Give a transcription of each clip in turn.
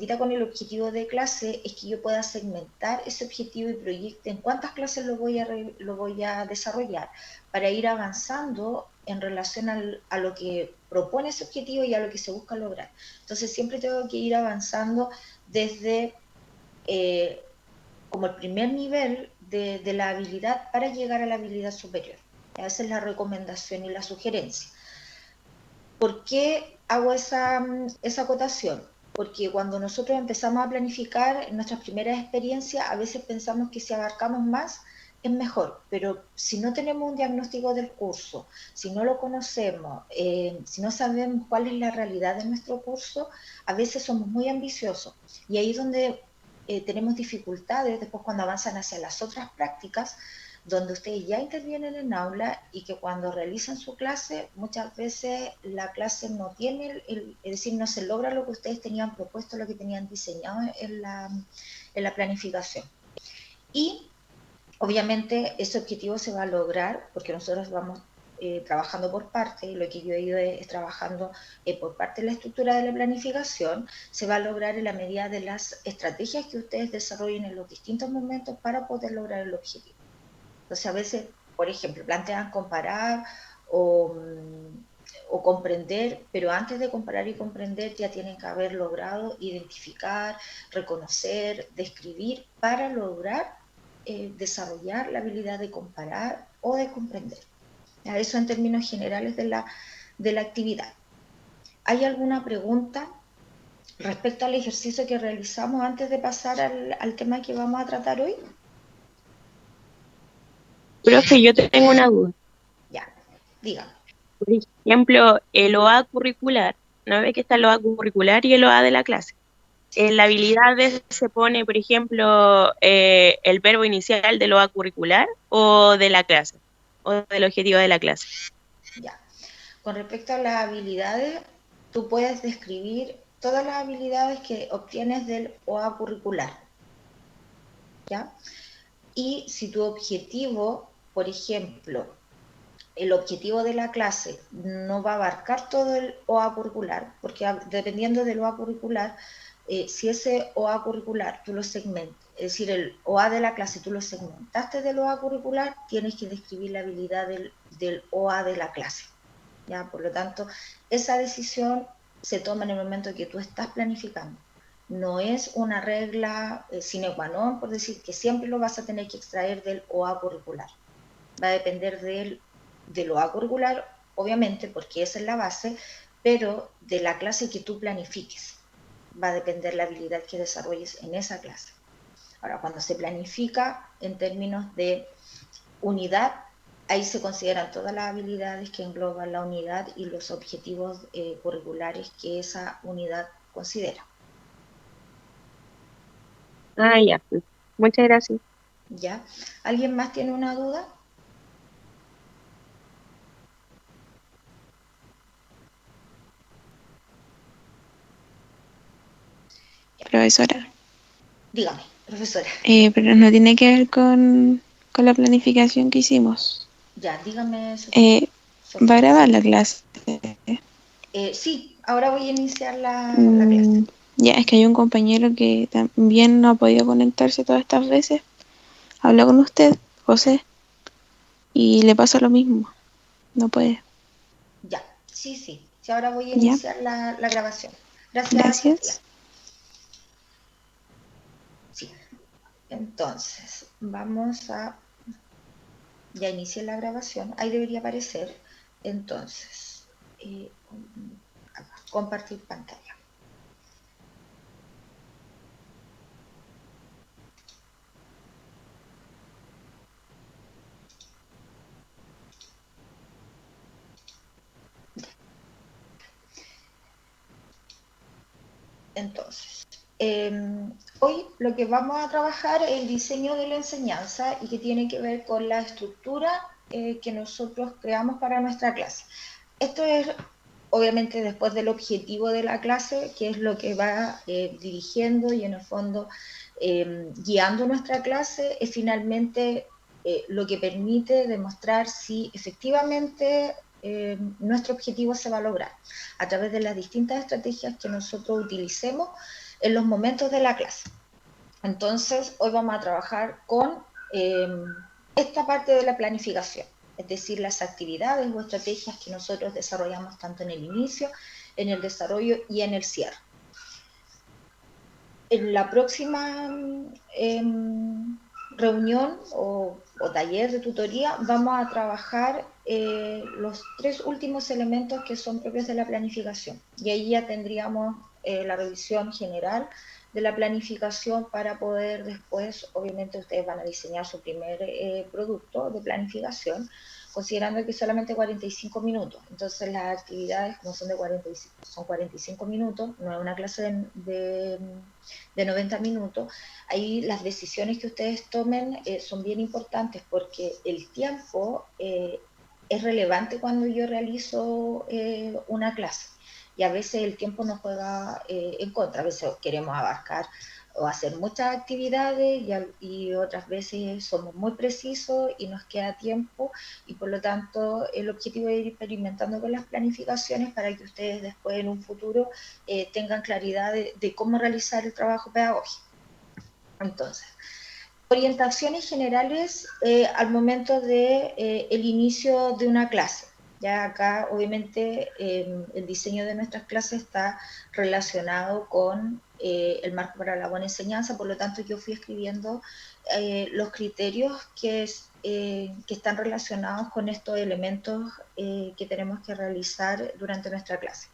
facilita con el objetivo de clase es que yo pueda segmentar ese objetivo y proyecte en cuántas clases lo voy a desarrollar para ir avanzando en relación a lo que propone ese objetivo y a lo que se busca lograr. Entonces siempre tengo que ir avanzando desde como el primer nivel de la habilidad para llegar a la habilidad superior. Esa es la recomendación y la sugerencia. ¿Por qué hago esa acotación? Porque cuando nosotros empezamos a planificar en nuestras primeras experiencias, a veces pensamos que si abarcamos más es mejor, pero si no tenemos un diagnóstico del curso, si no lo conocemos, si no sabemos cuál es la realidad de nuestro curso, a veces somos muy ambiciosos y ahí es donde tenemos dificultades después cuando avanzan hacia las otras prácticas, donde ustedes ya intervienen en aula y que cuando realizan su clase, muchas veces la clase no tiene, es decir, no se logra lo que ustedes tenían propuesto, lo que tenían diseñado en la planificación. Y obviamente ese objetivo se va a lograr porque nosotros vamos trabajando por parte, y lo que yo he ido es trabajando por parte de la estructura de la planificación, se va a lograr en la medida de las estrategias que ustedes desarrollen en los distintos momentos para poder lograr el objetivo. Entonces a veces, por ejemplo, plantean comparar o, o comprender, pero antes de comparar y comprender ya tienen que haber logrado identificar, reconocer, describir para lograr desarrollar la habilidad de comparar o de comprender. Eso en términos generales de la actividad. ¿Hay alguna pregunta respecto al ejercicio que realizamos antes de pasar al tema que vamos a tratar hoy? Profe, yo tengo una duda. Ya, dígame. Por ejemplo, el OA curricular, ¿no ve que está el OA curricular y el OA de la clase? En la habilidad se pone, por ejemplo, el verbo inicial del OA curricular o de la clase, o del objetivo de la clase. Ya. Con respecto a las habilidades, tú puedes describir todas las habilidades que obtienes del OA curricular, ¿ya? Y si tu objetivo, por ejemplo, el objetivo de la clase no va a abarcar todo el OA curricular, porque dependiendo del OA curricular, si ese OA curricular tú lo segmentas, es decir, el OA de la clase tú lo segmentaste del OA curricular, tienes que describir la habilidad del OA de la clase. ¿Ya? Por lo tanto, esa decisión se toma en el momento que tú estás planificando. No es una regla sine qua non, por decir que siempre lo vas a tener que extraer del OA curricular. Va a depender del OA curricular, obviamente, porque esa es la base, pero de la clase que tú planifiques. Va a depender la habilidad que desarrolles en esa clase. Ahora, cuando se planifica en términos de unidad, ahí se consideran todas las habilidades que engloban la unidad y los objetivos curriculares que esa unidad considera. Ah, ya. Muchas gracias. ¿Ya? ¿Alguien más tiene una duda? Ya. Profesora, Dígame, profesora. pero no tiene que ver con la planificación que hicimos. Ya, dígame Eh, su ¿Va a duda. grabar la clase? Sí, ahora voy a iniciar la clase. Mm, ya, es que hay un compañero que también no ha podido conectarse todas estas veces. Habló con usted, José, y le pasa lo mismo. No puede. Ya, sí, sí. Sí, ahora voy a Ya, iniciar la grabación. Gracias, Sofía. gracias. Sí, entonces, vamos a... Ya inicié la grabación. Ahí debería aparecer. Entonces, compartir pantalla. Entonces, hoy lo que vamos a trabajar es el diseño de la enseñanza y que tiene que ver con la estructura que nosotros creamos para nuestra clase. Esto es obviamente después del objetivo de la clase, que es lo que va dirigiendo y en el fondo guiando nuestra clase, es finalmente lo que permite demostrar si efectivamente nuestro objetivo se va a lograr a través de las distintas estrategias que nosotros utilicemos en los momentos de la clase. Entonces, hoy vamos a trabajar con esta parte de la planificación, es decir, las actividades o estrategias que nosotros desarrollamos tanto en el inicio, en el desarrollo y en el cierre. En la próxima reunión o taller de tutoría vamos a trabajar los 3 últimos elementos que son propios de la planificación, y ahí ya tendríamos la revisión general de la planificación para poder después, obviamente ustedes van a diseñar su primer producto de planificación, considerando que solamente 45 minutos. Entonces las actividades, como son de 45 minutos, no es una clase de 90 minutos, ahí las decisiones que ustedes tomen son bien importantes, porque el tiempo es relevante cuando yo realizo una clase, y a veces el tiempo nos juega en contra. A veces queremos abarcar o hacer muchas actividades y otras veces somos muy precisos y nos queda tiempo, y por lo tanto el objetivo es ir experimentando con las planificaciones para que ustedes después en un futuro tengan claridad de cómo realizar el trabajo pedagógico. Entonces, orientaciones generales al momento de el inicio de una clase. Ya acá, obviamente, el diseño de nuestras clases está relacionado con el marco para la buena enseñanza, por lo tanto yo fui escribiendo los criterios que están relacionados con estos elementos que tenemos que realizar durante nuestra clase.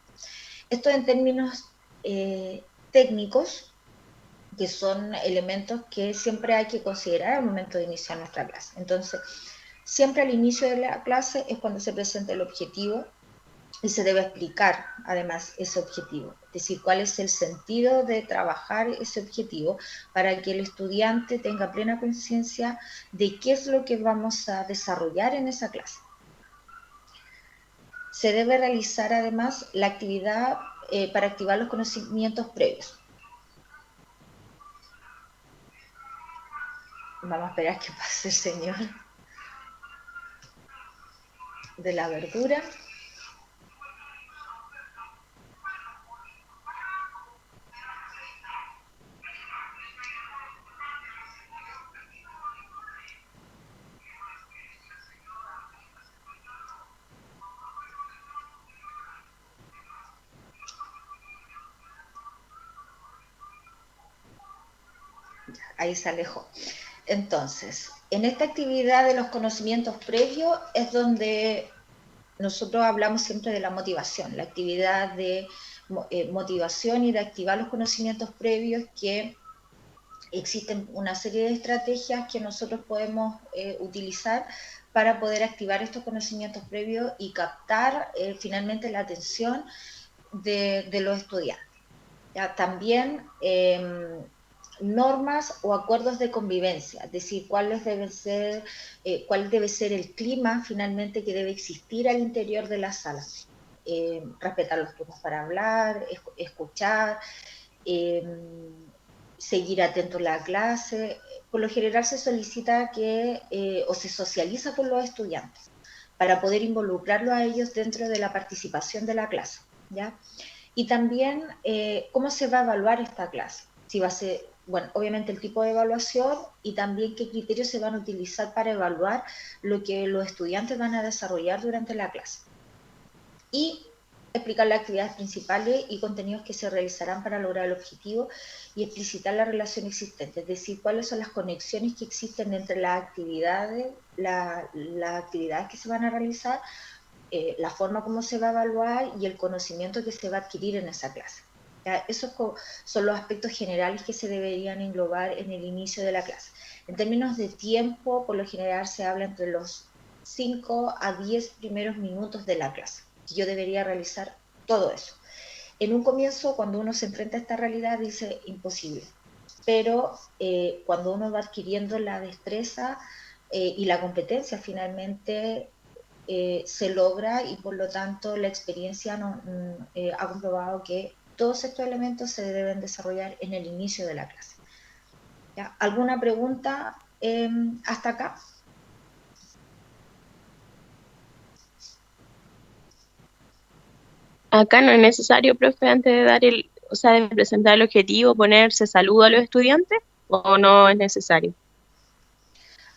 Esto en términos técnicos, que son elementos que siempre hay que considerar al momento de iniciar nuestra clase. Entonces, siempre al inicio de la clase es cuando se presenta el objetivo y se debe explicar además ese objetivo, es decir, cuál es el sentido de trabajar ese objetivo para que el estudiante tenga plena conciencia de qué es lo que vamos a desarrollar en esa clase. Se debe realizar además la actividad para activar los conocimientos previos. Vamos a esperar que pase el señor de la verdura. Ahí se alejó. Entonces, en esta actividad de los conocimientos previos es donde nosotros hablamos siempre de la motivación, la actividad de motivación y de activar los conocimientos previos, que existen una serie de estrategias que nosotros podemos utilizar para poder activar estos conocimientos previos y captar finalmente la atención de los estudiantes. ¿Ya? También normas o acuerdos de convivencia, es decir, cuál debe ser el clima finalmente que debe existir al interior de la sala. Respetar los turnos para hablar, escuchar, seguir atento a la clase. Por lo general se solicita que o se socializa con los estudiantes para poder involucrarlos a ellos dentro de la participación de la clase, ¿ya? Y también cómo se va a evaluar esta clase, si va a ser, bueno, obviamente el tipo de evaluación, y también qué criterios se van a utilizar para evaluar lo que los estudiantes van a desarrollar durante la clase. Y explicar las actividades principales y contenidos que se realizarán para lograr el objetivo, y explicitar la relación existente, es decir, cuáles son las conexiones que existen entre las actividades, las actividades que se van a realizar, la forma como se va a evaluar y el conocimiento que se va a adquirir en esa clase. ¿Ya? Esos son los aspectos generales que se deberían englobar en el inicio de la clase. En términos de tiempo, por lo general se habla entre los 5 a 10 primeros minutos de la clase. Yo debería realizar todo eso. En un comienzo, cuando uno se enfrenta a esta realidad, dice imposible. Pero cuando uno va adquiriendo la destreza y la competencia, finalmente se logra, y por lo tanto la experiencia ha comprobado que todos estos elementos se deben desarrollar en el inicio de la clase. ¿Ya? ¿Alguna pregunta hasta acá? Acá no es necesario, profe, antes de dar o sea, de presentar el objetivo, ponerse saludo a los estudiantes, o no es necesario?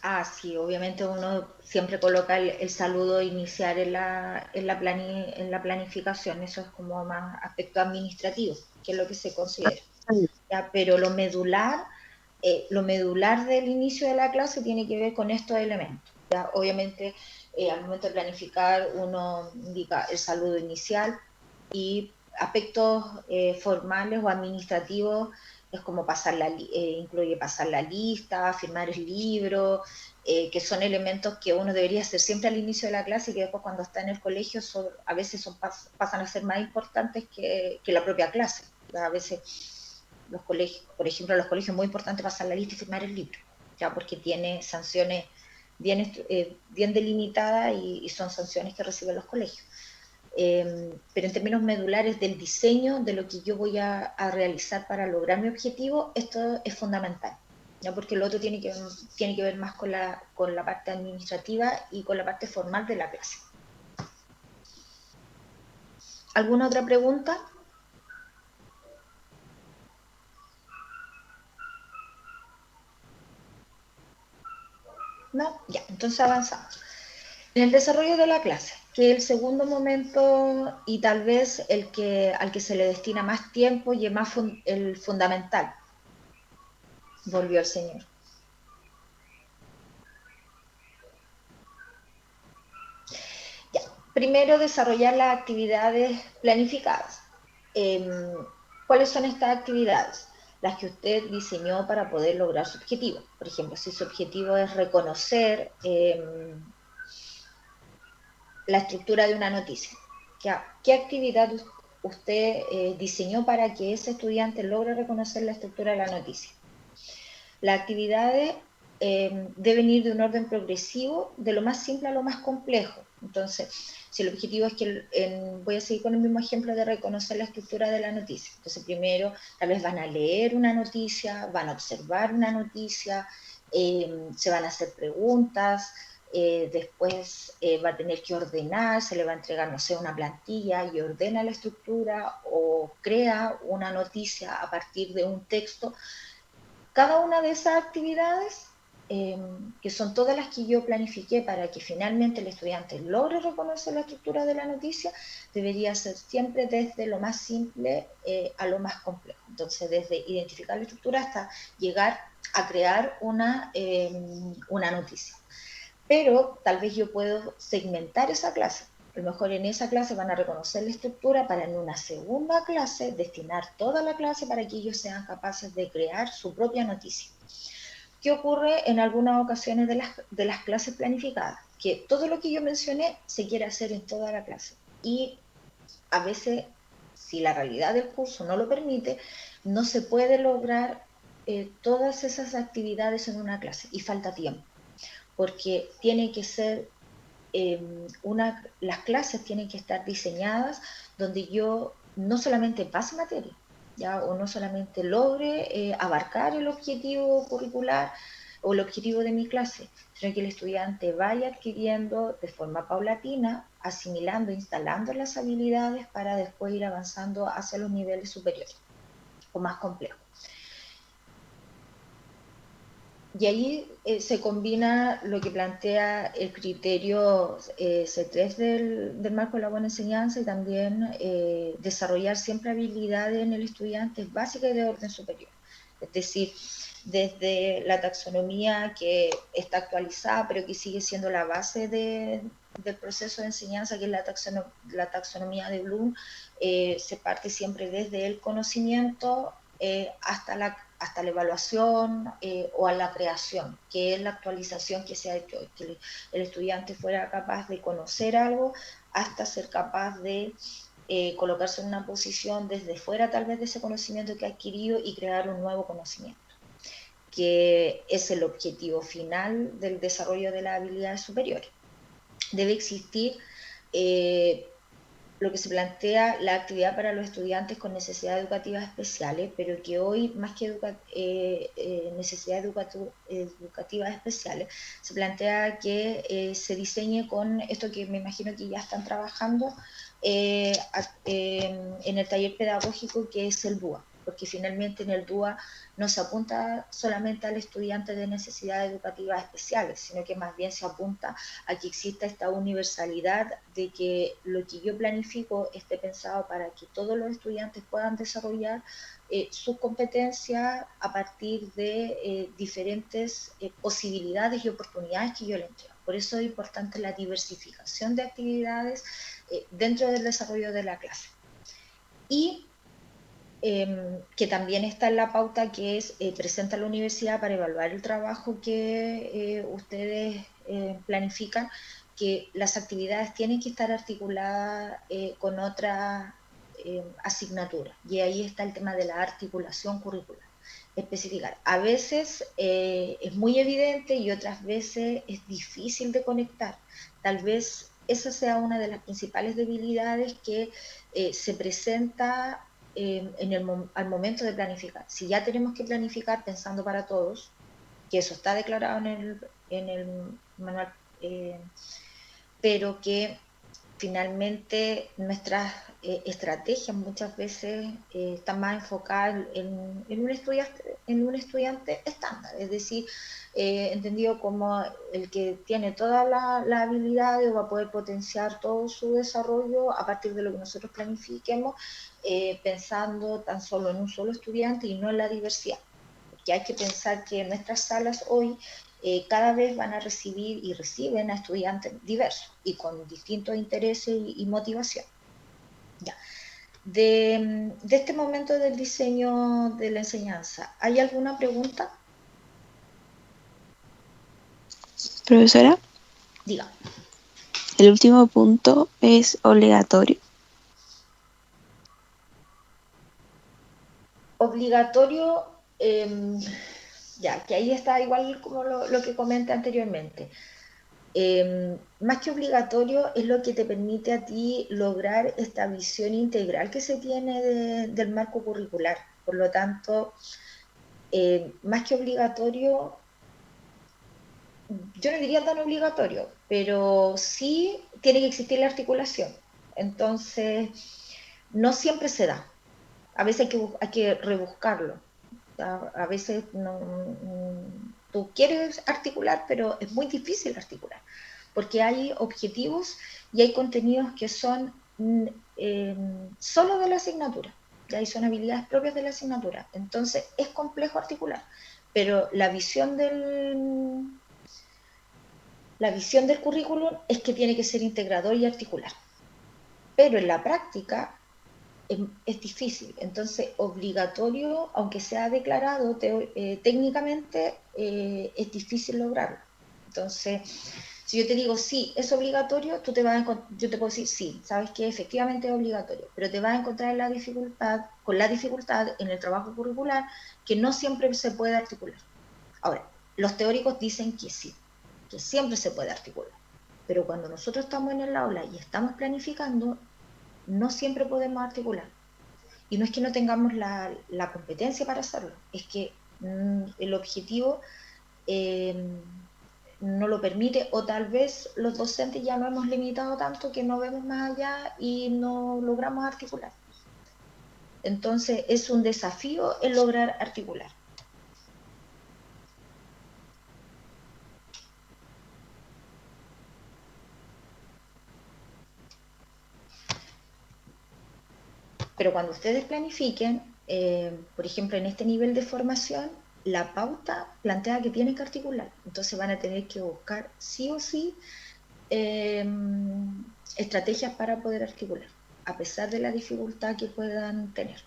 Ah, sí, obviamente uno siempre coloca el saludo inicial en la planificación, eso es como más aspecto administrativo, que es lo que se considera. ¿Ya? Pero lo medular del inicio de la clase tiene que ver con estos elementos. ¿Ya? Obviamente, al momento de planificar, uno indica el saludo inicial y aspectos formales o administrativos es como incluye pasar la lista, firmar el libro, que son elementos que uno debería hacer siempre al inicio de la clase y que después cuando está en el colegio a veces pasan a ser más importantes que la propia clase. A veces los colegios, por ejemplo, los colegios es muy importante pasar la lista y firmar el libro, ya porque tiene sanciones bien delimitadas y son sanciones que reciben los colegios. Pero en términos medulares del diseño de lo que yo voy a realizar para lograr mi objetivo, esto es fundamental, ¿no? Porque lo otro tiene que ver más con la parte administrativa y con la parte formal de la clase. ¿Alguna otra pregunta? ¿No? Ya, entonces avanzamos. En el desarrollo de la clase, que es el segundo momento y tal vez al que se le destina más tiempo y es más el fundamental. Volvió el señor. Ya. Primero, desarrollar las actividades planificadas. ¿Cuáles son estas actividades? Las que usted diseñó para poder lograr su objetivo. Por ejemplo, si su objetivo es reconocer la estructura de una noticia. ¿Qué actividad usted diseñó para que ese estudiante logre reconocer la estructura de la noticia? Las actividades deben ir de un orden progresivo, de lo más simple a lo más complejo. Entonces, si el objetivo es que, voy a seguir con el mismo ejemplo de reconocer la estructura de la noticia. Entonces, primero, tal vez van a leer una noticia, van a observar una noticia, se van a hacer preguntas, después va a tener que ordenar, se le va a entregar, no sé, una plantilla y ordena la estructura o crea una noticia a partir de un texto. Cada una de esas actividades, que son todas las que yo planifiqué para que finalmente el estudiante logre reconocer la estructura de la noticia, debería ser siempre desde lo más simple a lo más complejo. Entonces, desde identificar la estructura hasta llegar a crear una noticia. Pero tal vez yo puedo segmentar esa clase. A lo mejor en esa clase van a reconocer la estructura para en una segunda clase destinar toda la clase para que ellos sean capaces de crear su propia noticia. ¿Qué ocurre en algunas ocasiones de las clases planificadas? Que todo lo que yo mencioné se quiere hacer en toda la clase. Y a veces, si la realidad del curso no lo permite, no se puede lograr todas esas actividades en una clase y falta tiempo. Porque tiene que ser las clases tienen que estar diseñadas donde yo no solamente pase materia, ¿ya? O no solamente logre abarcar el objetivo curricular o el objetivo de mi clase, sino que el estudiante vaya adquiriendo de forma paulatina, asimilando, instalando las habilidades para después ir avanzando hacia los niveles superiores o más complejos. Y ahí se combina lo que plantea el criterio C3 del marco de la buena enseñanza y también desarrollar siempre habilidades en el estudiante básicas y de orden superior. Es decir, desde la taxonomía que está actualizada, pero que sigue siendo la base del proceso de enseñanza, que es la taxonomía de Bloom, se parte siempre desde el conocimiento hasta la evaluación o a la creación, que es la actualización que se ha hecho, que el estudiante fuera capaz de conocer algo hasta ser capaz de colocarse en una posición desde fuera tal vez de ese conocimiento que ha adquirido y crear un nuevo conocimiento, que es el objetivo final del desarrollo de las habilidades superiores. Debe existir lo que se plantea la actividad para los estudiantes con necesidades educativas especiales, pero que hoy, más que necesidades educativas especiales, se plantea que se diseñe con esto que me imagino que ya están trabajando, en el taller pedagógico, que es el DUA, porque finalmente en el DUA no se apunta solamente al estudiante de necesidades educativas especiales, sino que más bien se apunta a que exista esta universalidad de que lo que yo planifico esté pensado para que todos los estudiantes puedan desarrollar sus competencias a partir de diferentes posibilidades y oportunidades que yo le entrego. Por eso es importante la diversificación de actividades dentro del desarrollo de la clase. Y que también está en la pauta, que es presenta a la universidad para evaluar el trabajo que ustedes planifican, que las actividades tienen que estar articuladas con otras asignaturas. Y ahí está el tema de la articulación curricular. Especificar. A veces es muy evidente y otras veces es difícil de conectar. Tal vez esa sea una de las principales debilidades que se presenta al momento de planificar. Si ya tenemos que planificar pensando para todos, que eso está declarado en el manual, pero que finalmente nuestras estrategias muchas veces están más enfocadas en un estudiante estándar, es decir, entendido como el que tiene todas las habilidades o va a poder potenciar todo su desarrollo a partir de lo que nosotros planifiquemos, pensando tan solo en un solo estudiante y no en la diversidad. Porque hay que pensar que nuestras salas hoy cada vez van a recibir y reciben a estudiantes diversos y con distintos intereses y motivación. Ya. De este momento del diseño de la enseñanza, ¿hay alguna pregunta? Profesora, Diga. el último punto es obligatorio. Obligatorio, ya, que ahí está igual como lo que comenté anteriormente. Más que obligatorio, es lo que te permite a ti lograr esta visión integral que se tiene del marco curricular. Por lo tanto, más que obligatorio, yo no diría tan obligatorio, pero sí tiene que existir la articulación. Entonces, no siempre se da. A veces hay que rebuscarlo. A veces tú quieres articular, pero es muy difícil articular, porque hay objetivos y hay contenidos que son solo de la asignatura, y ahí son habilidades propias de la asignatura. Entonces es complejo articular, pero la visión del currículum es que tiene que ser integrador y articular. Pero en la práctica es difícil, entonces obligatorio, aunque sea declarado técnicamente, es difícil lograrlo. Entonces, si yo te digo sí, es obligatorio, yo te puedo decir sí, sabes que efectivamente es obligatorio, pero te vas a encontrar con la dificultad en el trabajo curricular, que no siempre se puede articular. Ahora, los teóricos dicen que sí, que siempre se puede articular, pero cuando nosotros estamos en el aula y estamos planificando, no siempre podemos articular. Y no es que no tengamos la competencia para hacerlo, es que el objetivo no lo permite, o tal vez los docentes ya no hemos limitado tanto que no vemos más allá y no logramos articular. Entonces es un desafío el lograr articular. Pero cuando ustedes planifiquen, por ejemplo, en este nivel de formación, la pauta plantea que tienen que articular. Entonces van a tener que buscar sí o sí estrategias para poder articular, a pesar de la dificultad que puedan tener.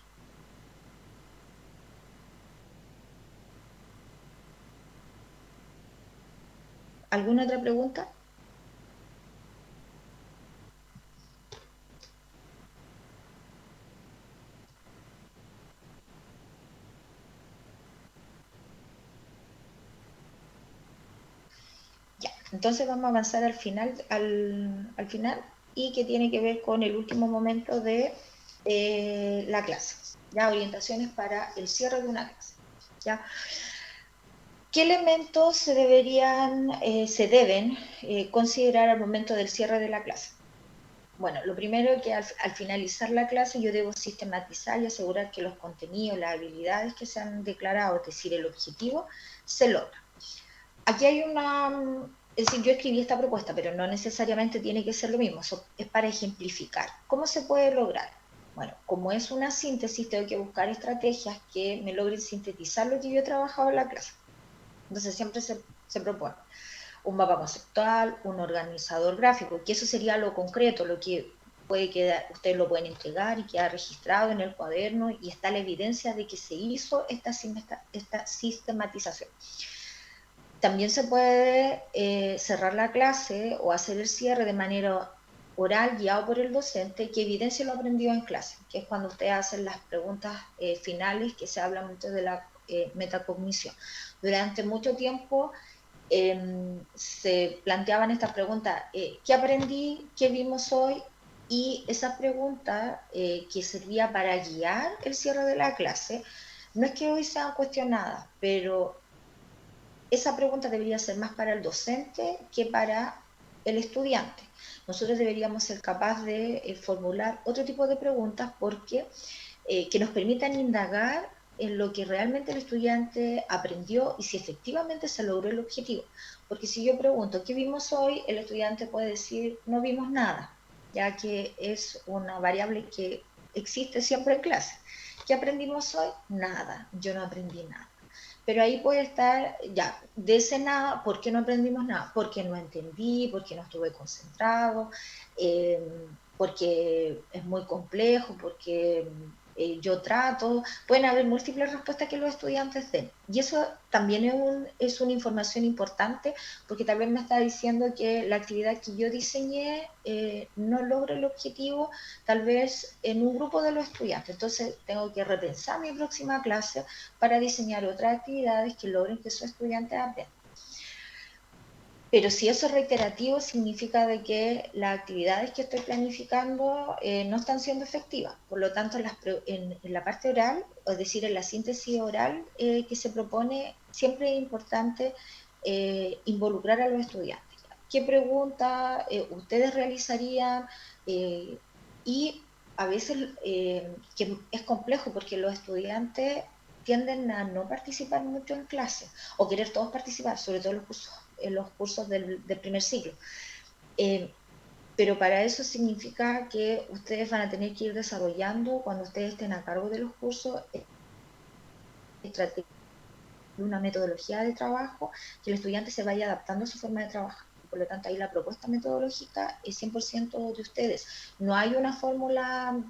¿Alguna otra pregunta? Ya, entonces vamos a avanzar al final, al final, y que tiene que ver con el último momento de la clase. Ya, orientaciones para el cierre de una clase. Ya. ¿Qué elementos se deben considerar al momento del cierre de la clase? Bueno, lo primero es que al finalizar la clase yo debo sistematizar y asegurar que los contenidos, las habilidades que se han declarado, es decir, el objetivo, se logra. Aquí hay es decir, yo escribí esta propuesta, pero no necesariamente tiene que ser lo mismo, eso es para ejemplificar. ¿Cómo se puede lograr? Bueno, como es una síntesis, tengo que buscar estrategias que me logren sintetizar lo que yo he trabajado en la clase. Entonces siempre se propone un mapa conceptual, un organizador gráfico, que eso sería lo concreto, lo que puede quedar, ustedes lo pueden entregar y queda registrado en el cuaderno y está la evidencia de que se hizo esta sistematización. También se puede cerrar la clase o hacer el cierre de manera oral guiado por el docente que evidencia lo aprendido en clase, que es cuando ustedes hacen las preguntas finales que se habla mucho de la metacognición. Durante mucho tiempo se planteaban estas preguntas, ¿qué aprendí? ¿Qué vimos hoy? Y esa pregunta que servía para guiar el cierre de la clase, no es que hoy sean cuestionadas, pero esa pregunta debería ser más para el docente que para el estudiante. Nosotros deberíamos ser capaces de formular otro tipo de preguntas porque que nos permitan indagar en lo que realmente el estudiante aprendió y si efectivamente se logró el objetivo. Porque si yo pregunto, ¿qué vimos hoy? El estudiante puede decir, no vimos nada, ya que es una variable que existe siempre en clase. ¿Qué aprendimos hoy? Nada, yo no aprendí nada. Pero ahí puede estar, ya, de ese nada, ¿por qué no aprendimos nada? Porque no entendí, porque no estuve concentrado, porque es muy complejo, porque yo trato, pueden haber múltiples respuestas que los estudiantes den. Y eso también es una información importante, porque tal vez me está diciendo que la actividad que yo diseñé no logra el objetivo, tal vez en un grupo de los estudiantes. Entonces tengo que repensar mi próxima clase para diseñar otras actividades que logren que sus estudiantes aprendan. Pero si eso es reiterativo, significa de que las actividades que estoy planificando no están siendo efectivas. Por lo tanto, en la parte oral, es decir, en la síntesis oral que se propone, siempre es importante involucrar a los estudiantes. ¿Qué preguntas ustedes realizarían? Y a veces que es complejo porque los estudiantes tienden a no participar mucho en clase o querer todos participar, sobre todo en los cursos del primer ciclo. Pero para eso significa que ustedes van a tener que ir desarrollando, cuando ustedes estén a cargo de los cursos, una metodología de trabajo, que el estudiante se vaya adaptando a su forma de trabajar. Por lo tanto, ahí la propuesta metodológica es 100% de ustedes. No hay una fórmula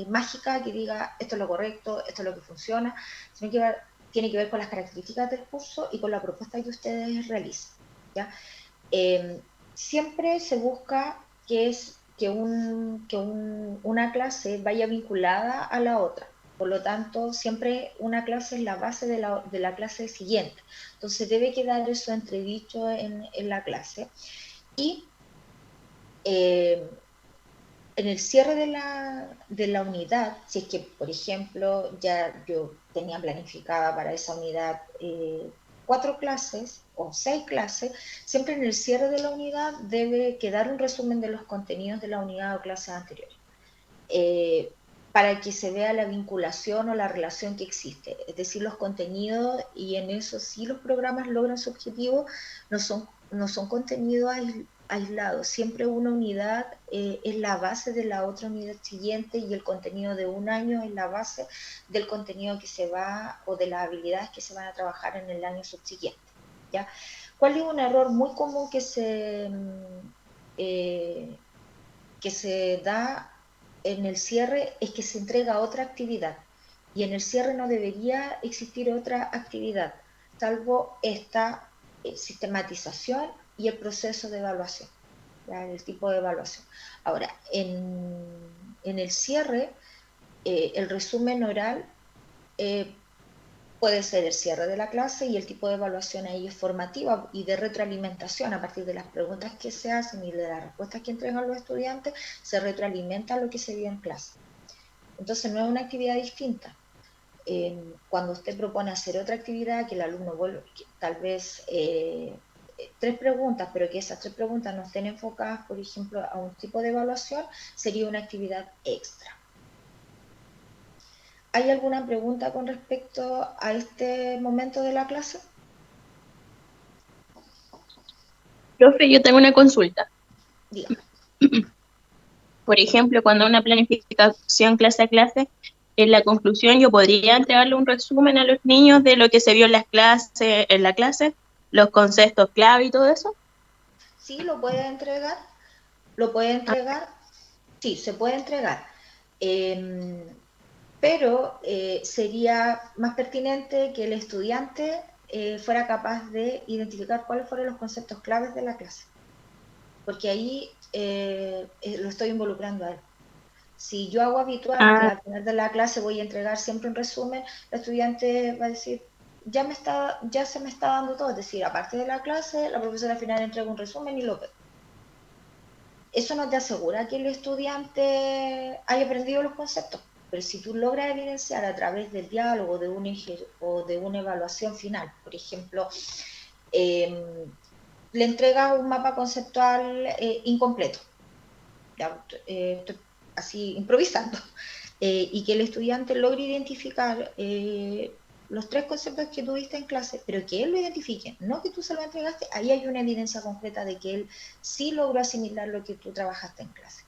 mágica que diga esto es lo correcto, esto es lo que funciona, sino que tiene que ver con las características del curso y con la propuesta que ustedes realicen. ¿Ya? Siempre se busca que una clase vaya vinculada a la otra. Por lo tanto, siempre una clase es la base de la clase siguiente. Entonces, debe quedar eso entredicho en la clase. Y en el cierre de la unidad, si es que, por ejemplo, ya yo tenía planificada para esa unidad 4 clases o 6 clases, siempre en el cierre de la unidad debe quedar un resumen de los contenidos de la unidad o clases anteriores, para que se vea la vinculación o la relación que existe, es decir, los contenidos, y en eso sí los programas logran su objetivo, no son contenidos aislados, siempre una unidad es la base de la otra unidad siguiente y el contenido de un año es la base del contenido que se va o de las habilidades que se van a trabajar en el año subsiguiente. ¿Ya? ¿Cuál es un error muy común que se da en el cierre? Es que se entrega otra actividad y en el cierre no debería existir otra actividad, salvo esta sistematización y el proceso de evaluación, ¿ya? El tipo de evaluación. Ahora, en el cierre, el resumen oral puede ser el cierre de la clase y el tipo de evaluación ahí es formativa y de retroalimentación a partir de las preguntas que se hacen y de las respuestas que entregan los estudiantes, se retroalimenta lo que se vio en clase. Entonces no es una actividad distinta. Cuando usted propone hacer otra actividad, que el alumno vuelve, que tal vez 3 preguntas, pero que esas 3 preguntas no estén enfocadas, por ejemplo, a un tipo de evaluación, sería una actividad extra. ¿Hay alguna pregunta con respecto a este momento de la clase? Profe, yo tengo una consulta. Dígame. Por ejemplo, cuando una planificación clase a clase, en la conclusión yo podría entregarle un resumen a los niños de lo que se vio en las clases, en la clase, los conceptos clave y todo eso. Sí, lo puede entregar. Lo puede entregar. Sí, se puede entregar. Pero sería más pertinente que el estudiante fuera capaz de identificar cuáles fueron los conceptos claves de la clase. Porque ahí lo estoy involucrando a él. Si yo hago habitual que al final de la clase voy a entregar siempre un resumen, el estudiante va a decir, ya se me está dando todo. Es decir, aparte de la clase, la profesora al final entrega un resumen y lo ve. Eso no te asegura que el estudiante haya aprendido los conceptos, pero si tú logras evidenciar a través del diálogo o de una evaluación final, por ejemplo, le entregas un mapa conceptual incompleto, ya, estoy así improvisando, y que el estudiante logre identificar los 3 conceptos que tuviste en clase, pero que él lo identifique, no que tú se lo entregaste, ahí hay una evidencia concreta de que él sí logró asimilar lo que tú trabajaste en clase.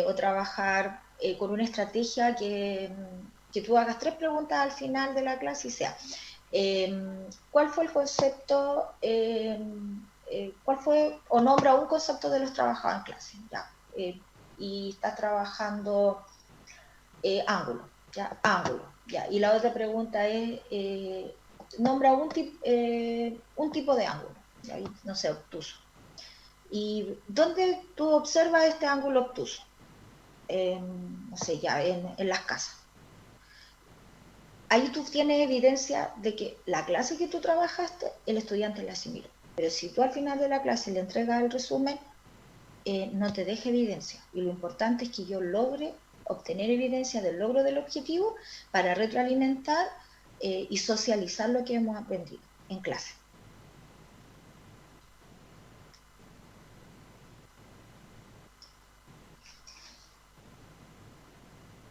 O trabajar con una estrategia que tú hagas 3 preguntas al final de la clase y sea, ¿cuál fue el concepto, cuál fue, o nombra un concepto de los trabajados en clase? Ya, y estás trabajando ángulo, ya, ángulo, ya. Y la otra pregunta es, nombra un tipo de ángulo, ya, no sé, obtuso. ¿Y dónde tú observas este ángulo obtuso? No sé, ya, en las casas. Ahí tú tienes evidencia de que la clase que tú trabajaste, el estudiante la asimiló. Pero si tú al final de la clase le entregas el resumen, no te deja evidencia. Y lo importante es que yo logre obtener evidencia del logro del objetivo para retroalimentar y socializar lo que hemos aprendido en clase.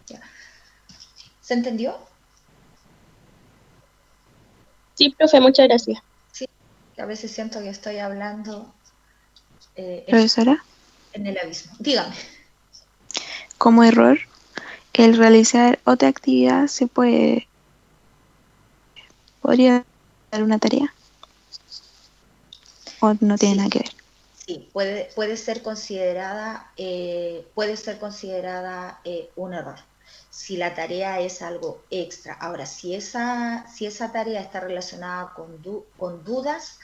¿Ya? ¿Se entendió? Sí, profe, muchas gracias. Sí, a veces siento que estoy hablando Profesora, en el abismo. Dígame. como error, el realizar otra actividad podría dar una tarea o no tiene Sí, nada que ver. sí, puede ser considerada, un error. Si la tarea es algo extra. Ahora, si esa tarea está relacionada con dudas,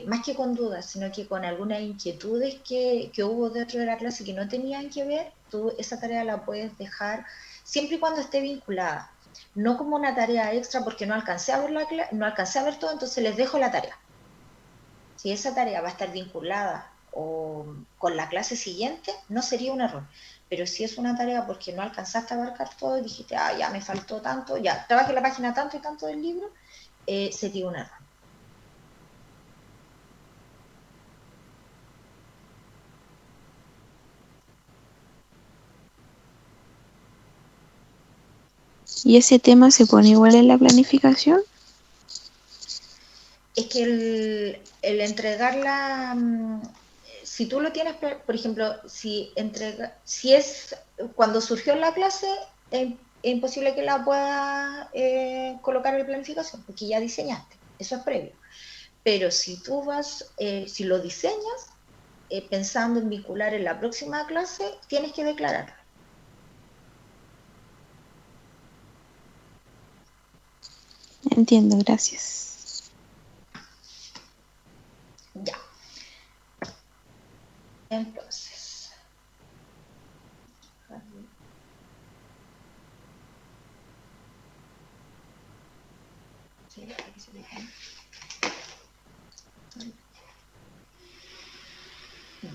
más que con dudas, sino que con algunas inquietudes que hubo dentro de la clase que no tenían que ver, tú esa tarea la puedes dejar siempre y cuando esté vinculada. No como una tarea extra porque no alcancé a ver no alcancé a ver todo, entonces les dejo la tarea. Si esa tarea va a estar vinculada con la clase siguiente, no sería un error. Pero si es una tarea porque no alcanzaste a abarcar todo y dijiste, ya me faltó tanto, ya trabajé la página tanto y tanto del libro, sería un error. ¿Y ese tema se pone igual en la planificación? Es que el entregarla, si tú lo tienes, por ejemplo, si es cuando surgió en la clase, es imposible que la puedas colocar en planificación, porque ya diseñaste, eso es previo. Pero si tú si lo diseñas, pensando en vincular en la próxima clase, tienes que declararlo. Entiendo, gracias. Ya. Entonces.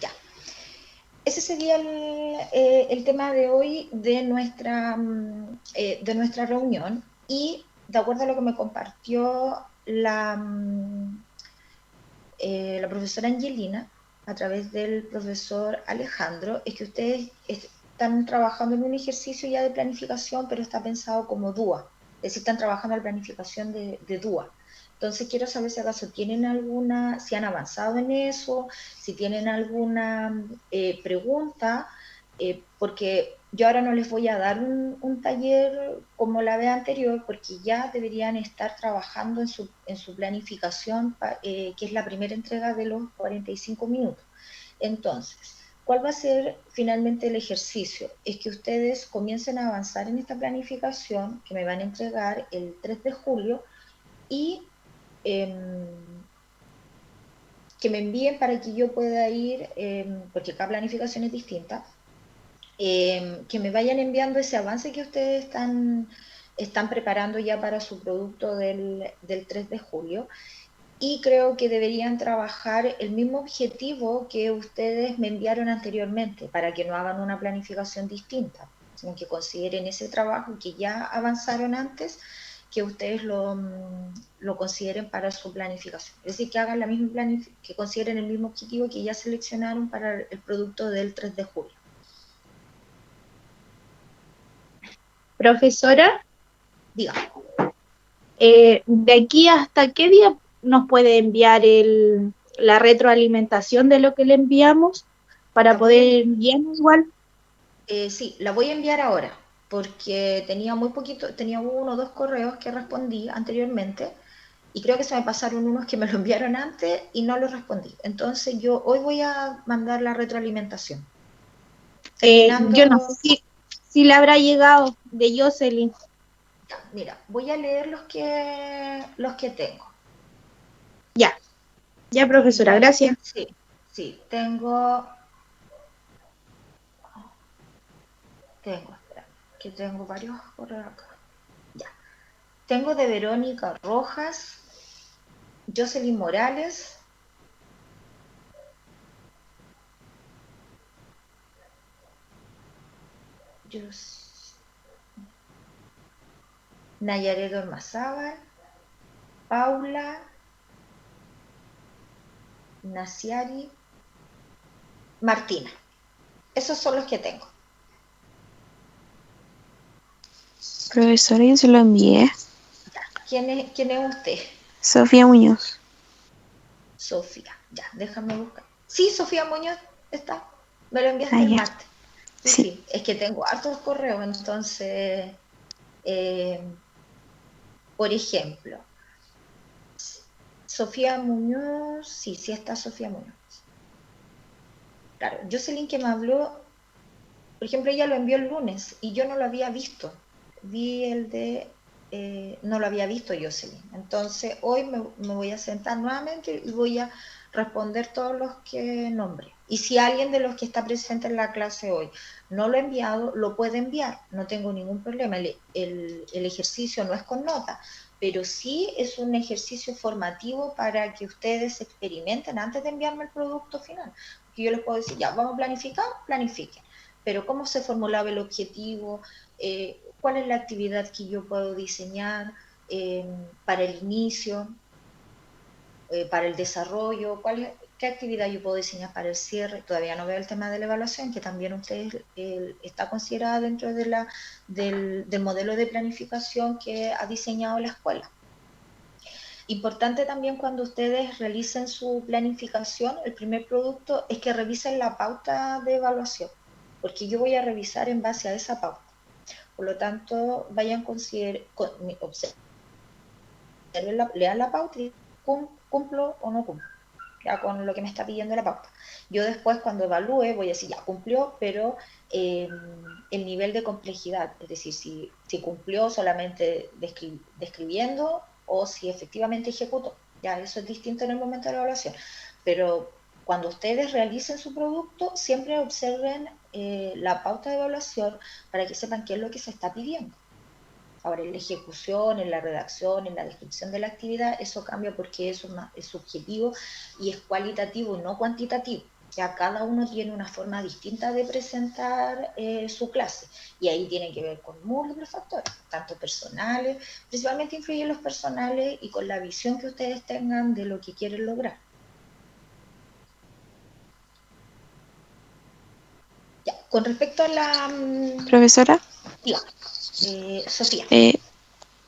Ya. Ese sería el tema de hoy de nuestra reunión y de acuerdo a lo que me compartió la profesora Angelina, a través del profesor Alejandro, es que ustedes están trabajando en un ejercicio ya de planificación, pero está pensado como DUA, es decir, están trabajando en la planificación de DUA. Entonces quiero saber si acaso tienen alguna, si han avanzado en eso, si tienen alguna pregunta, porque yo ahora no les voy a dar un taller como la vez anterior, porque ya deberían estar trabajando en su planificación, que es la primera entrega de los 45 minutos. Entonces, ¿cuál va a ser finalmente el ejercicio? Es que ustedes comiencen a avanzar en esta planificación que me van a entregar el 3 de julio y que me envíen para que yo pueda ir, porque cada planificación es distinta, que me vayan enviando ese avance que ustedes están preparando ya para su producto del 3 de julio. Y creo que deberían trabajar el mismo objetivo que ustedes me enviaron anteriormente, para que no hagan una planificación distinta, sino que consideren ese trabajo que ya avanzaron antes, que ustedes lo consideren para su planificación. Es decir, que hagan la misma que consideren el mismo objetivo que ya seleccionaron para el producto del 3 de julio. Profesora, Diga. ¿de aquí hasta qué día nos puede enviar la retroalimentación de lo que le enviamos para poder enviarnos igual? Sí, la voy a enviar ahora, porque tenía muy poquito, tenía 1 o 2 correos que respondí anteriormente, y creo que se me pasaron unos que me lo enviaron antes y no los respondí. Entonces yo hoy voy a mandar la retroalimentación. Terminando, Yo no sé si le habrá llegado de Jocelyn. mira, voy a leer los que tengo. Ya, profesora, gracias. Sí, tengo, espera, que tengo varios correos acá. Ya. Tengo de Verónica Rojas, Jocelyn Morales, Nayaret Ormazábal, Paula, Nasiari, Martina. Esos son los que tengo. Profesora, yo se lo envié. ¿Quién es usted? Sofía Muñoz. Sofía. Ya, déjame buscar. Sí, Sofía Muñoz está. Me lo enviaste Ah, el ya. martes. Sí. Es que tengo hartos correos, entonces, por ejemplo, Sofía Muñoz, sí está Sofía Muñoz. Claro, Jocelyn que me habló, por ejemplo, ella lo envió el lunes y yo no lo había visto. Vi el de, no lo había visto Jocelyn. Entonces hoy me voy a sentar nuevamente y voy a responder todos los que nombre. Y si alguien de los que está presente en la clase hoy no lo ha enviado, lo puede enviar. No tengo ningún problema. El ejercicio no es con nota, pero sí es un ejercicio formativo para que ustedes experimenten antes de enviarme el producto final. Porque yo les puedo decir, ya, vamos a planificar, planifiquen. Pero cómo se formulaba el objetivo, cuál es la actividad que yo puedo diseñar para el inicio, para el desarrollo, qué actividad yo puedo diseñar para el cierre. Todavía no veo el tema de la evaluación, que también usted está considerada dentro de del modelo de planificación que ha diseñado la escuela. Importante también cuando ustedes realicen su planificación, el primer producto es que revisen la pauta de evaluación, porque yo voy a revisar en base a esa pauta. Por lo tanto, vayan lean la pauta y cumplo o no cumplo, ya con lo que me está pidiendo la pauta. Yo después cuando evalúe voy a decir, ya cumplió, pero el nivel de complejidad, es decir, si cumplió solamente describiendo o si efectivamente ejecutó. Ya eso es distinto en el momento de la evaluación. Pero cuando ustedes realicen su producto, siempre observen la pauta de evaluación para que sepan qué es lo que se está pidiendo. Ahora, en la ejecución, en la redacción, en la descripción de la actividad, eso cambia porque es subjetivo y es cualitativo y no cuantitativo. Ya cada uno tiene una forma distinta de presentar su clase y ahí tiene que ver con múltiples factores, tanto personales, principalmente influyen los personales y con la visión que ustedes tengan de lo que quieren lograr. Con respecto a la... Profesora, diga, Sofía.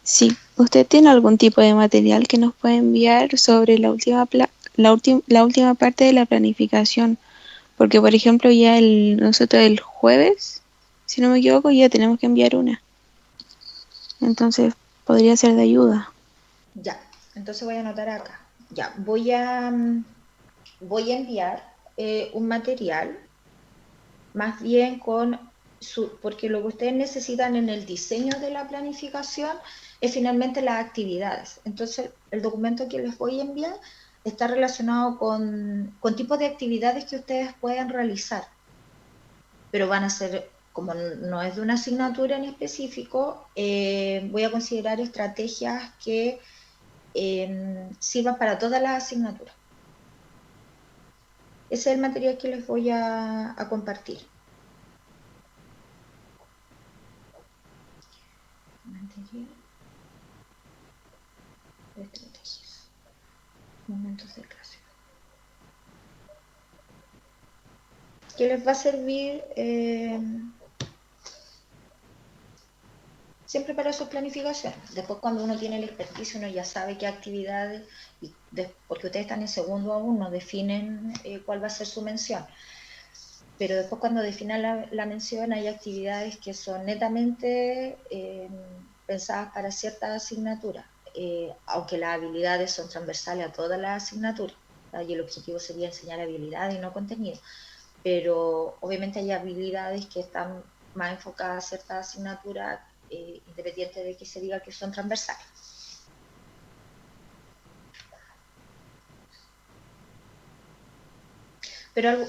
sí, ¿usted tiene algún tipo de material que nos pueda enviar sobre la última parte de la planificación? Porque, por ejemplo, ya nosotros el jueves, si no me equivoco, ya tenemos que enviar una. Entonces, podría ser de ayuda. Ya, entonces voy a anotar acá. Ya, voy a enviar un material, más bien porque lo que ustedes necesitan en el diseño de la planificación es finalmente las actividades. Entonces, el documento que les voy a enviar está relacionado con tipos de actividades que ustedes pueden realizar, pero van a ser, como no es de una asignatura en específico, voy a considerar estrategias que sirvan para todas las asignaturas. Ese es el material que les voy a compartir. Material de estrategias. Momentos de clase. Que les va a servir siempre para sus planificaciones. Después, cuando uno tiene el expertise, uno ya sabe qué actividades, porque ustedes están en segundo aún, no definen cuál va a ser su mención. Pero después, cuando definan la mención, hay actividades que son netamente pensadas para ciertas asignaturas, aunque las habilidades son transversales a todas las asignaturas, y el objetivo sería enseñar habilidades y no contenido. Pero obviamente hay habilidades que están más enfocadas a ciertas asignaturas, independiente de que se diga que son transversales. Pero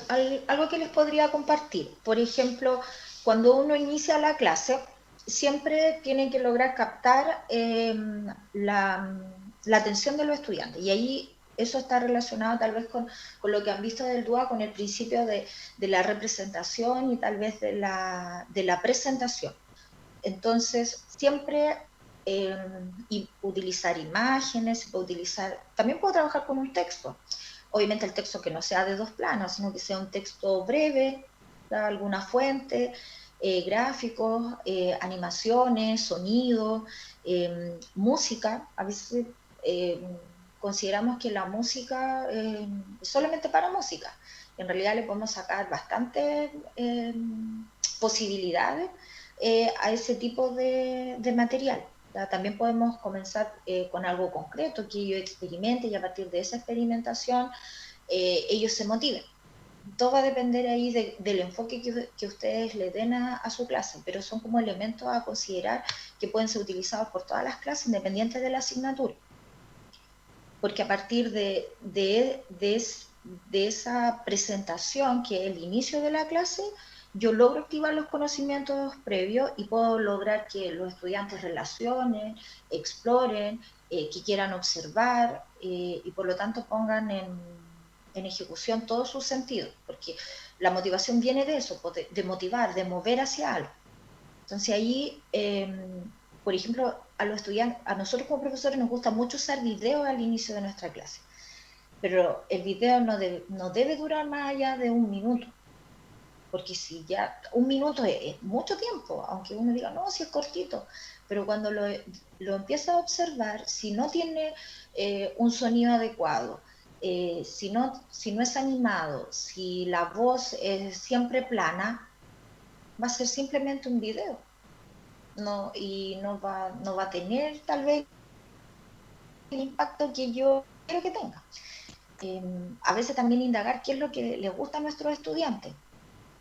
algo que les podría compartir, por ejemplo, cuando uno inicia la clase, siempre tienen que lograr captar la atención de los estudiantes, y ahí eso está relacionado tal vez con lo que han visto del DUA, con el principio de la representación y tal vez de la presentación. Entonces, siempre utilizar imágenes, también puedo trabajar con un texto. Obviamente el texto que no sea de 2 planos, sino que sea un texto breve, alguna fuente, gráficos, animaciones, sonido, música. A veces consideramos que la música es solamente para música. En realidad le podemos sacar bastantes posibilidades a ese tipo de material. También podemos comenzar con algo concreto, que ellos experimenten, y a partir de esa experimentación ellos se motiven. Todo va a depender ahí del enfoque que ustedes le den a su clase, pero son como elementos a considerar que pueden ser utilizados por todas las clases, independientes de la asignatura. Porque a partir de esa presentación, que es el inicio de la clase, yo logro activar los conocimientos previos y puedo lograr que los estudiantes relacionen, exploren, que quieran observar y por lo tanto pongan en ejecución todos sus sentidos, porque la motivación viene de eso, de motivar, de mover hacia algo. Entonces ahí, por ejemplo, a nosotros como profesores nos gusta mucho usar videos al inicio de nuestra clase, pero el video no debe durar más allá de 1 minuto, porque si ya 1 minuto es mucho tiempo, aunque uno diga, no, si es cortito, pero cuando lo empieza a observar, si no tiene un sonido adecuado, si no es animado, si la voz es siempre plana, va a ser simplemente un video. Y no va a tener tal vez el impacto que yo quiero que tenga. A veces también indagar qué es lo que les gusta a nuestros estudiantes,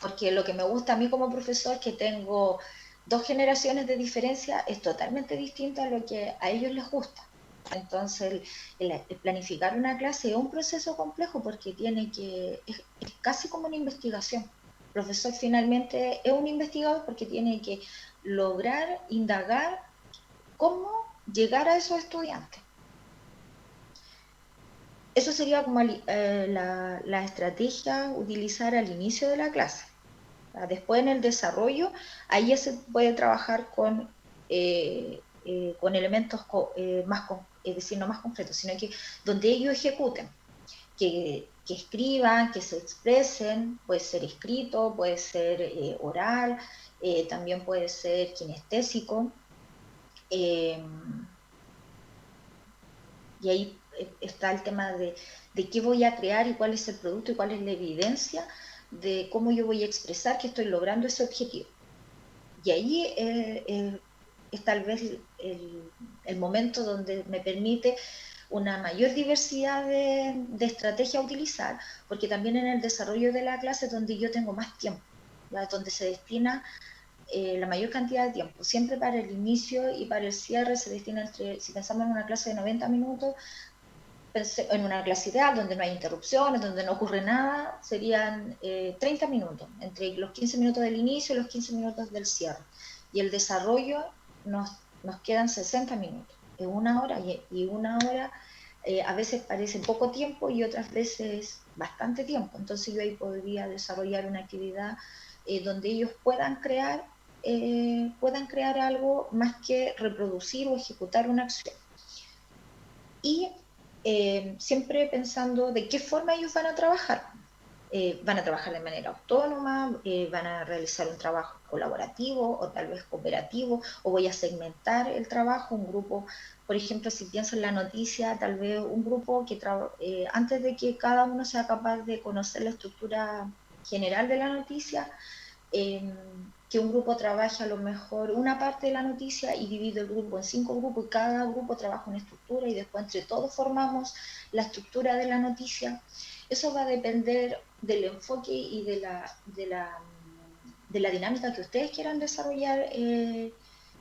porque lo que me gusta a mí como profesor, que tengo 2 generaciones de diferencia, es totalmente distinto a lo que a ellos les gusta. Entonces, el planificar una clase es un proceso complejo, porque es casi como una investigación. El profesor finalmente es un investigador, porque tiene que lograr indagar cómo llegar a esos estudiantes. Eso sería como la estrategia utilizar al inicio de la clase. Después, en el desarrollo, ahí ya se puede trabajar con elementos más, es decir, no más concretos, sino que donde ellos ejecuten, que que escriban, que se expresen, puede ser escrito, puede ser oral, también puede ser kinestésico. Y ahí está el tema de qué voy a crear y cuál es el producto y cuál es la evidencia de cómo yo voy a expresar que estoy logrando ese objetivo. Y ahí es tal vez el momento donde me permite una mayor diversidad de estrategias a utilizar, porque también en el desarrollo de la clase es donde yo tengo más tiempo, ¿ya? Donde se destina la mayor cantidad de tiempo. Siempre para el inicio y para el cierre se destina si pensamos en una clase de 90 minutos, en una clase ideal donde no hay interrupciones, donde no ocurre nada, serían 30 minutos, entre los 15 minutos del inicio y los 15 minutos del cierre. Y el desarrollo nos quedan 60 minutos, es una hora, y una hora a veces parece poco tiempo y otras veces bastante tiempo. Entonces yo ahí podría desarrollar una actividad donde ellos puedan crear algo más que reproducir o ejecutar una acción. Y siempre pensando de qué forma ellos van a trabajar. Van a trabajar de manera autónoma, van a realizar un trabajo colaborativo o tal vez cooperativo, o voy a segmentar el trabajo, un grupo, por ejemplo, si pienso en la noticia, tal vez un grupo que antes de que cada uno sea capaz de conocer la estructura general de la noticia, que un grupo trabaje a lo mejor una parte de la noticia y divide el grupo en 5 grupos y cada grupo trabaja una estructura y después entre todos formamos la estructura de la noticia. Eso va a depender del enfoque y de la dinámica que ustedes quieran desarrollar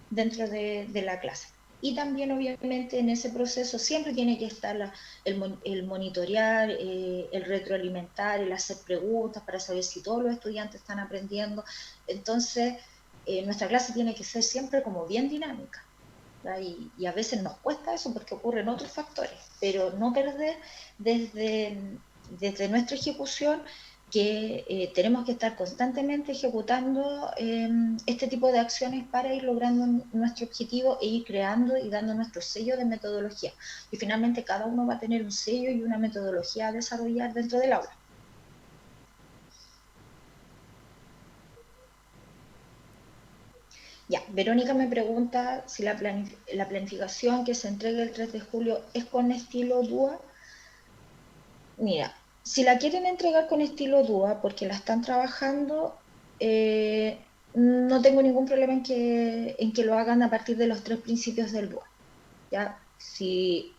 dentro de la clase. Y también obviamente en ese proceso siempre tiene que estar el monitorear, el retroalimentar, el hacer preguntas para saber si todos los estudiantes están aprendiendo. Entonces nuestra clase tiene que ser siempre como bien dinámica, y a veces nos cuesta eso porque ocurren otros factores, pero no perder desde nuestra ejecución que tenemos que estar constantemente ejecutando este tipo de acciones para ir logrando nuestro objetivo e ir creando y dando nuestro sello de metodología. Y finalmente cada uno va a tener un sello y una metodología a desarrollar dentro del aula. Ya, Verónica me pregunta si la planificación que se entregue el 3 de julio es con estilo DUA. Mira, si la quieren entregar con estilo DUA porque la están trabajando, no tengo ningún problema en que lo hagan a partir de los 3 principios del DUA. ¿Ya? Si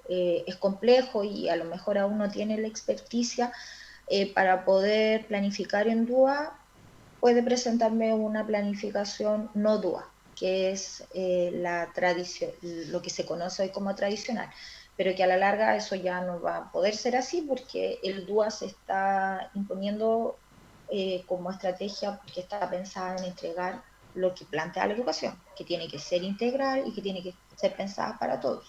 es complejo y a lo mejor aún no tiene la experticia para poder planificar en DUA, puede presentarme una planificación no DUA, que es la tradición, lo que se conoce hoy como tradicional, pero que a la larga eso ya no va a poder ser así porque el DUA se está imponiendo como estrategia porque está pensada en entregar lo que plantea la educación, que tiene que ser integral y que tiene que ser pensada para todos,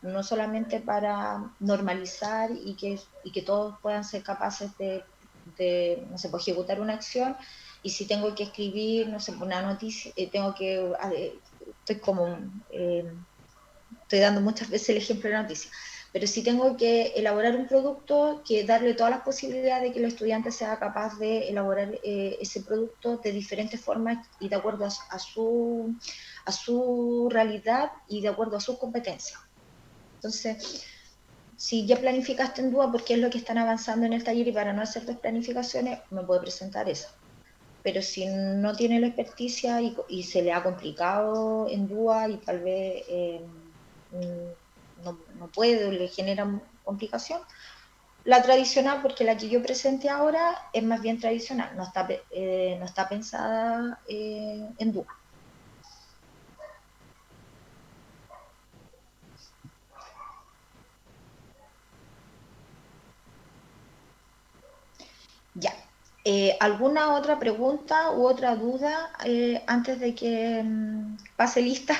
no solamente para normalizar y que todos puedan ser capaces de no sé, pues, ejecutar una acción. Y si tengo que escribir, no sé, una noticia, estoy dando muchas veces el ejemplo de la noticia, pero si tengo que elaborar un producto, que darle todas las posibilidades de que el estudiante sea capaz de elaborar ese producto de diferentes formas y de acuerdo a su realidad y de acuerdo a sus competencias. Entonces, si ya planificaste en DUA porque es lo que están avanzando en el taller y para no hacer dos planificaciones, me puede presentar eso. Pero si no tiene la experticia y se le ha complicado en DUA y tal vez no puede o le genera complicación, la tradicional, porque la que yo presente ahora es más bien tradicional, no está pensada en DUA. Ya. ¿Alguna otra pregunta u otra duda antes de que pase lista?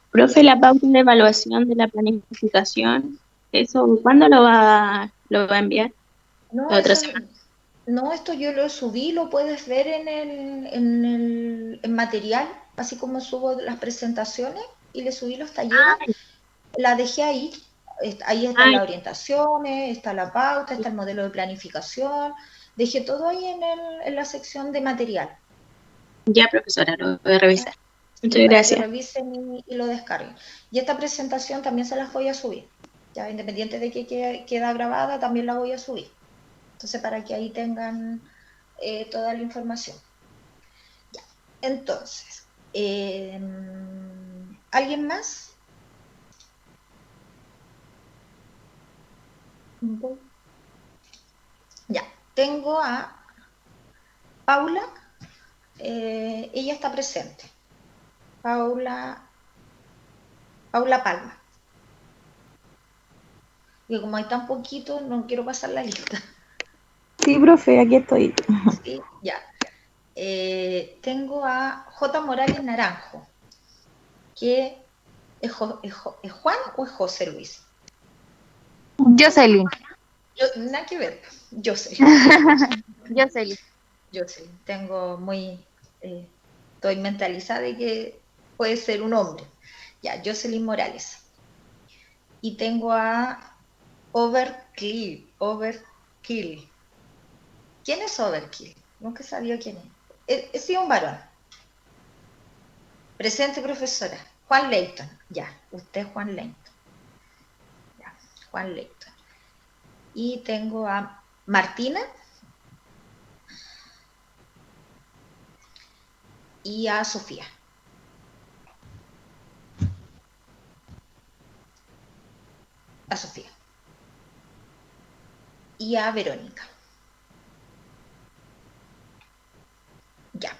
Profe, la pauta de evaluación de la planificación, ¿eso cuándo lo va a enviar? No, ¿La otra semana? No, esto yo lo subí, lo puedes ver en material. así como subo las presentaciones y le subí los talleres, la dejé ahí. Ahí están las orientaciones, está la pauta, está el modelo de planificación. Dejé todo ahí en la sección de material. Ya, profesora, lo voy a revisar. Muchas Para que gracias. revisen y lo descarguen. Y esta presentación también se las voy a subir. Ya, independiente de que queda grabada, también la voy a subir. Entonces, para que ahí tengan toda la información. Ya. Entonces, ¿alguien más? Ya, tengo a Paula, ella está presente. Paula Palma. Y como hay tan poquito, no quiero pasar la lista. Sí, profe, aquí estoy. Sí, ya. Tengo a J. Morales Naranjo, que es Juan o es José Luis. Jocelyn. Nada que ver, Jocelyn. Jocelyn. Tengo estoy mentalizada de que puede ser un hombre. Ya, Jocelyn Morales. Y tengo a Overkill. ¿Quién es Overkill? Nunca sabía quién es. Es un varón. Presente, profesora. Juan Leighton. Ya, usted es Juan Leighton. Ya, Juan Leighton. Y tengo a Martina y a Sofía. A Sofía. Y a Verónica. Ya.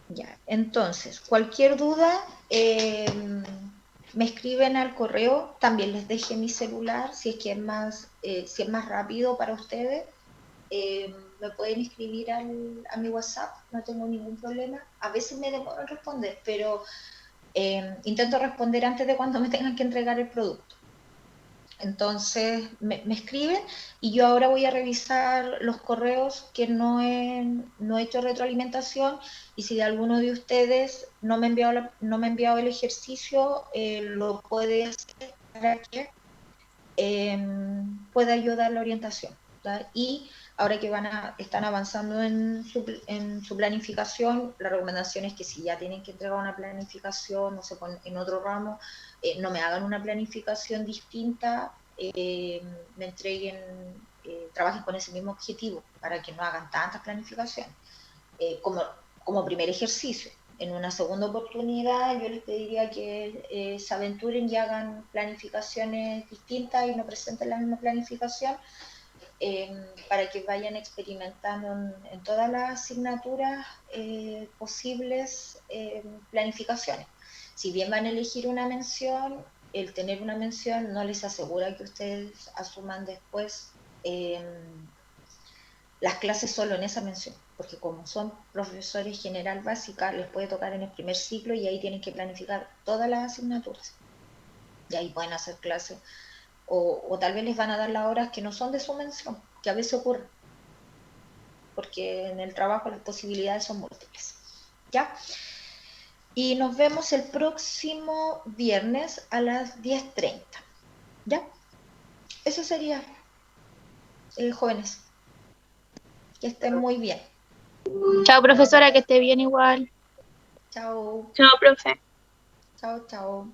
Ya. Entonces, cualquier duda, me escriben al correo. También les dejé mi celular, si es que si es más rápido para ustedes. Me pueden escribir a mi WhatsApp, no tengo ningún problema. A veces me demoro en responder, pero intento responder antes de cuando me tengan que entregar el producto. Entonces me escriben y yo ahora voy a revisar los correos que no he hecho retroalimentación, y si de alguno de ustedes no me ha enviado el ejercicio, lo puede hacer para que pueda ayudar la orientación. ¿Tá? Y ahora que están avanzando en su planificación, la recomendación es que si ya tienen que entregar una planificación, no sé, en otro ramo, no me hagan una planificación distinta, me entreguen, trabajen con ese mismo objetivo para que no hagan tantas planificaciones, como primer ejercicio. En una segunda oportunidad yo les pediría que se aventuren y hagan planificaciones distintas y no presenten la misma planificación, para que vayan experimentando en todas las asignaturas posibles planificaciones. Si bien van a elegir una mención, el tener una mención no les asegura que ustedes asuman después las clases solo en esa mención, porque como son profesores general básica, les puede tocar en el primer ciclo y ahí tienen que planificar todas las asignaturas. Y ahí pueden hacer clases, o tal vez les van a dar las horas que no son de su mención, que a veces ocurre, porque en el trabajo las posibilidades son múltiples. ¿Ya? Y nos vemos el próximo viernes a las 10:30. ¿Ya? Eso sería, jóvenes. Que estén muy bien. Chao, profesora, que esté bien igual. Chao. Chao, profe. Chao, chao.